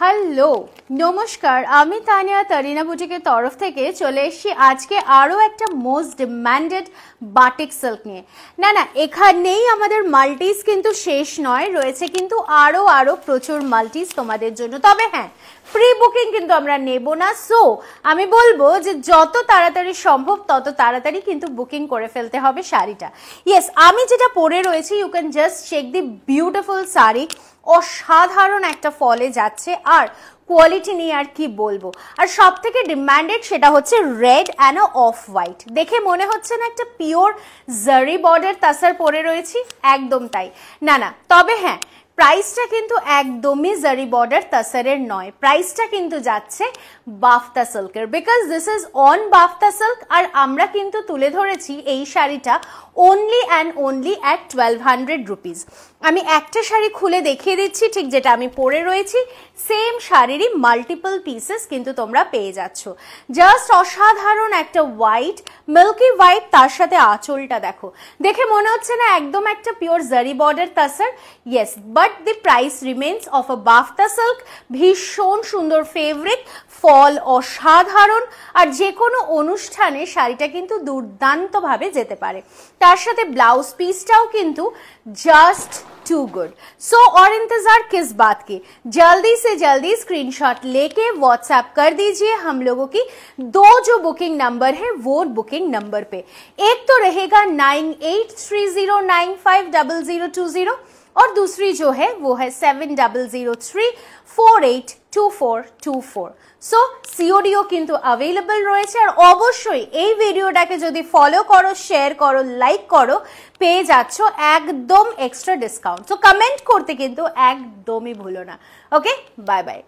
Hello নমস্কার, আমি তানিয়া তারিনা বুটিকের তরফ থেকে চলে এসেছি আজকে আরও একটা মোস্ট ডিম্যান্ডেড বাটিক সিল্ক নিয়ে। না এখানেই আমাদের মাল্টিস কিন্তু শেষ নয়, রয়েছে কিন্তু আরও প্রচুর মাল্টিস তোমাদের জন্য। তবে হ্যাঁ, প্রি বুকিং কিন্তু আমরা নেব না। সো আমি বলবো যে যত তাড়াতাড়ি সম্ভব তত তাড়াতাড়ি কিন্তু বুকিং করে ফেলতে হবে শাড়িটা। ইয়েস, আমি যেটা পরে রয়েছি, you can just check the beautiful sari. অসাধারণ একটা ফলে যাচ্ছে, আর কোয়ালিটি নিয়ে আর কি বলবো। আর সব থেকে ডিমান্ডেড সেটা হচ্ছে রেড অ্যান্ড অফ হোয়াইট। দেখে মনে হচ্ছে না একটা পিওর জারি বর্ডার তাসার পরে রয়েছি? একদম তাই। না তবে হ্যাঁ, প্রাইসটা কিন্তু একদমই জারি বর্ডার তাসারের নয়, প্রাইসটা কিন্তু যাচ্ছে বাফতা সিল্কের, because this is on bafta silk. আর আমরা কিন্তু তুলে ধরেছি এই শাড়িটা only and only at 1200 rupees. আমি একটা শাড়ি খুলে দেখিয়ে দিচ্ছি, ঠিক যেটা আমি পরে রয়েছি সেম শাড়িরই মাল্টিপল পিসেস কিন্তু তোমরা পেয়ে যাচ্ছ। জাস্ট অসাধারণ একটা হোয়াইট, মিল্কি হোয়াইট, তার সাথে আঁচলটা দেখো, দেখে মনে হচ্ছে না একদম একটা পিওর জারি border তাসার? Yes, but the price remains of a বাফতা silk. ভীষণ সুন্দর ফেভারিট, ফল অসাধারণ, আর যে কোনো অনুষ্ঠানে শাড়িটা কিন্তু দুর্দান্তভাবে যেতে পারে। তার সাথে ব্লাউজ পিসটাও কিন্তু জাস্ট टू गुड। सो और इंतजार किस बात की, जल्दी से जल्दी स्क्रीनशॉट लेके व्हाट्सएप कर दीजिए हम लोगों की दो जो बुकिंग नंबर है वो बुकिंग नंबर पे। एक तो रहेगा 9830950020 और दूसरी जो है वो है 7003482424। সো সিওডিও কিন্তু অ্যাভেলেবল রয়েছে। আর অবশ্যই এই ভিডিওটাকে যদি ফলো করো, শেয়ার করো, লাইক করো, পেয়ে যাচ্ছ একদম এক্সট্রা ডিসকাউন্ট। সো কমেন্ট করতে কিন্তু একদমই ভুলো না। ওকে, বাই বাই।